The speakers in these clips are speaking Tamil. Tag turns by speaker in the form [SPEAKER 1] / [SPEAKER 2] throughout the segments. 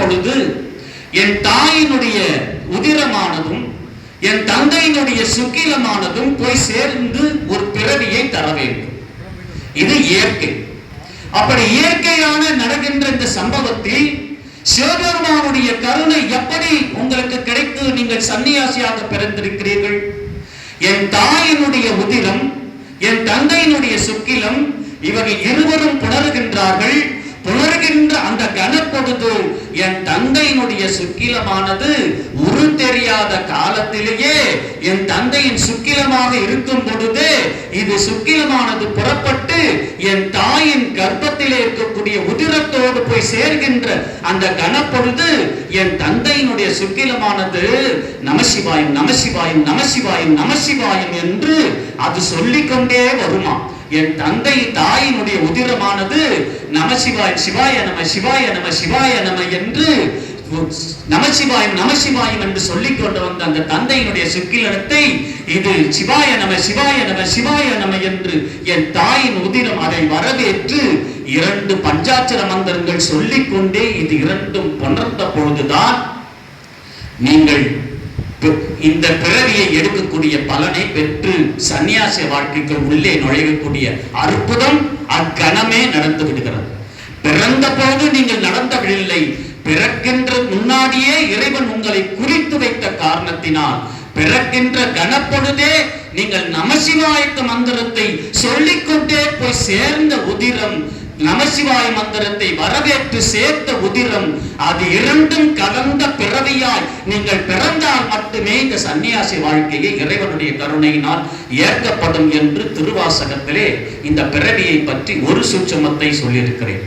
[SPEAKER 1] பொழுது என் தாயினுடைய உதிரமானதும் என் தந்தையினுடைய சுக்கிலமானதும் போய் சேர்ந்து ஒரு பிறவியை தர வேண்டும். இது இயற்கை. அப்படி இயற்கையான நடக்கின்ற இந்த சம்பவத்தில் சிவபெருமானுடைய கருணை எப்படி உங்களுக்கு கிடைத்து நீங்கள் சன்னியாசியாக பிறந்திருக்கிறீர்கள்? என் தாயினுடைய உதிரம், என் தந்தையினுடைய சுக்கிலம், இவர்கள் இருவரும் புணர்கின்றார்கள். புணர்கின்ற அந்த கனப்பொழுது என் தந்தையினுடைய சுக்கிலமானது உரு தெரியாத காலத்திலேயே என் தந்தையின் சுக்கிலமாக இருக்கும் பொழுது இது சுக்கிலமானது புறப்பட்டு என் தாயின் கர்ப்பத்திலே இருக்கக்கூடிய உதிரத்தோடு போய் சேர்கின்ற அந்த கனப்பொழுது என் தந்தையினுடைய சுக்கிலமானது நமசிவாயம் நமசிவாயம் நமசிவாயம் நமசிவாயம் என்று அது சொல்லிக்கொண்டே வருமா. என் தந்தை தாயினுடைய உதிரமானது நமசிவாயம் சிவாய நம சிவாய நம சிவாய நம என்று நமசிவாயம் நமசிவாயம் என்று சொல்லிக் கொண்டு வந்த அந்த தந்தையினுடைய சுக்கிலத்தை இது சிவாய நம சிவாய நம சிவாய நம என்று என் தாயின் உதிரம் அதை வரவேற்று 2 பஞ்சாட்சர மந்திரங்கள் சொல்லிக்கொண்டே இது இரண்டும் புணர்ந்த பொழுதுதான் நீங்கள் இந்த பிறவியை எடுக்கக்கூடிய பலனை பெற்று சன்னியாச வாழ்க்கைக்கு உள்ளே நுழையக்கூடிய அற்புதம் அக்கணமே நடந்து விடுகிறது. பிறந்த போது நீங்கள் நடந்தவில்லை, பிறக்கின்ற முன்னாடியே இறைவன் உங்களை குறித்து வைத்த காரணத்தினால் பிறக்கின்ற கணப்பொழுதே நீங்கள் நமசிவாயத்த மந்திரத்தை சொல்லிக்கொண்டே போய் சேர்ந்த உதிரம், நமசிவாய மந்திரத்தை வரவேற்று சேர்த்த உதிரம், அது இரண்டும் கலந்த பிறவியாய் நீங்கள் பிறந்தால் மட்டுமே இந்த சன்னியாசி வாழ்க்கையை இறைவனுடைய கருணையினால் ஏற்கப்படும் என்று திருவாசகத்திலே இந்த பிறவியை பற்றி ஒரு சூட்சமத்தை சொல்லியிருக்கிறேன்.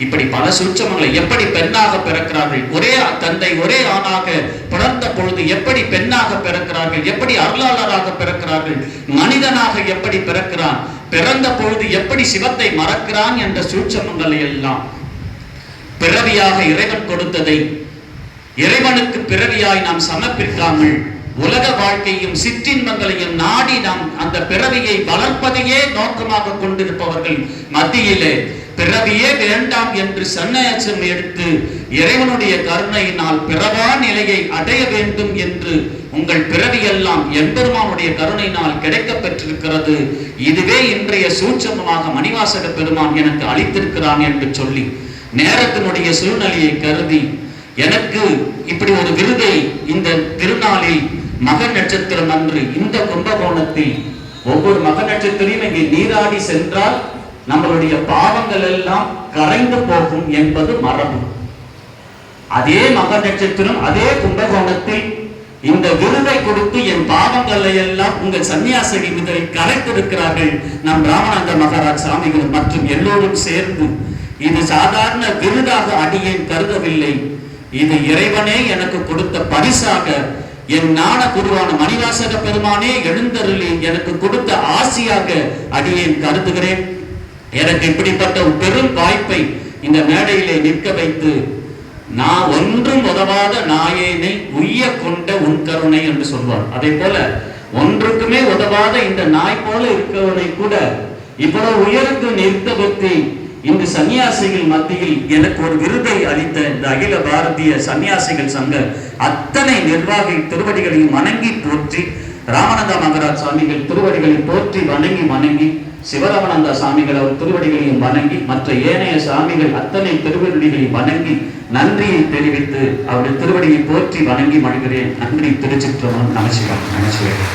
[SPEAKER 1] இப்படி பல சூட்சமங்களை, எப்படி பெண்ணாக பிறக்கிறார்கள், ஒரே தந்தை ஒரே ஆணாக பிறந்த பொழுது எப்படி பெண்ணாக பிறக்கிறார்கள், எப்படி அருளாளராக பிறக்கிறார்கள், மனிதனாக எப்படி பிறக்கிறான், பிறந்த பொழுது எப்படி சிவத்தை மறக்கிறான் என்ற சூட்சமங்களை எல்லாம் பிறவியாக இறைவன் கொடுத்ததை இறைவனுக்கு பிறவியாய் நாம் சமர்ப்பிக்காமல் உலக வாழ்க்கையும் சிற்றின்பங்களையும் நாடி நாம் அந்த பிறவியை வளர்ப்பதையே நோக்கமாக கொண்டிருப்பவர்கள் மத்தியிலே பிறவியே வேண்டாம் என்று சன்னியாசம் எடுத்து இறைவனுடைய கருணையினால் பிறவா நிலையை அடைய வேண்டும் என்று உங்கள் பிறவியெல்லாம் எம்பெருமானுடைய கருணையினால் கிடைக்க பெற்றிருக்கிறது. இதுவே இன்றைய சூட்சமமாக மணிவாசக பெருமான் எனக்கு அளித்திருக்கிறான் என்று சொல்லி நேரத்தினுடைய சூழ்நிலையை கருதி எனக்கு இப்படி ஒரு விருதை இந்த திருநாளில் மக நட்சத்திரம் அன்று இந்த கும்பகோணத்தில் ஒவ்வொரு மக நட்சத்திரையும் இங்கே நீராடி சென்றால் நம்மளுடைய பாவங்கள் எல்லாம் கரைந்து போகும் என்பது மரபு. அதே மக நட்சத்திரம் அதே கும்பகோணத்தில் இந்த விருதை கொடுத்து என் பாவங்களை எல்லாம் உங்கள் சன்னியாசி முதலில் கரைத்திருக்கிறார்கள் நம் ராமநாத மகாராஜ் சாமிகள் மற்றும் எல்லோரும் சேர்ந்து. இது சாதாரண விருதாக அடியேன் கருதவில்லை, இது இறைவனே எனக்கு கொடுத்த பரிசாக என் ஞான குருவான மணிவாசக பெருமானே எழுந்தருளி எனக்கு கொடுத்த ஆசியாக அடியேன் கருதுகிறேன். எனக்கு இப்படிப்பட்ட பெரும் வாய்ப்பை இந்த மேடையிலே நிற்க வைத்து நான் ஒன்றும் உதவாத நாயேனை உய்ய கொண்ட உன் கருணை என்று சொல்வார். அதே போல ஒன்றுக்குமே உதவாத இந்த நாய் போல இருக்கவனை கூட இவ்வளவு உயர்ந்து நிறுத்தபத்தி இந்த சன்னியாசிகள் மத்தியில் எனக்கு ஒரு விருதை அளித்த இந்த அகில பாரதிய சன்னியாசிகள் சங்க அத்தனை நிர்வாகி திருவடிகளையும் வணங்கி போற்றி, ராமநாத மகாராஜ் சாமிகள் திருவடிகளை போற்றி வணங்கி சிவராமநந்தா சாமிகள் அவர் திருவடிகளையும் வணங்கி மற்ற ஏனைய சாமிகள் அத்தனை திருவடிகளையும் வணங்கி நன்றியை தெரிவித்து அவருடைய திருவடியை போற்றி வணங்கி மகிழ்கிறேன். நன்றி. திருச்சிற்றம்பலம். நமசிவாயம். நமசிவாயம்.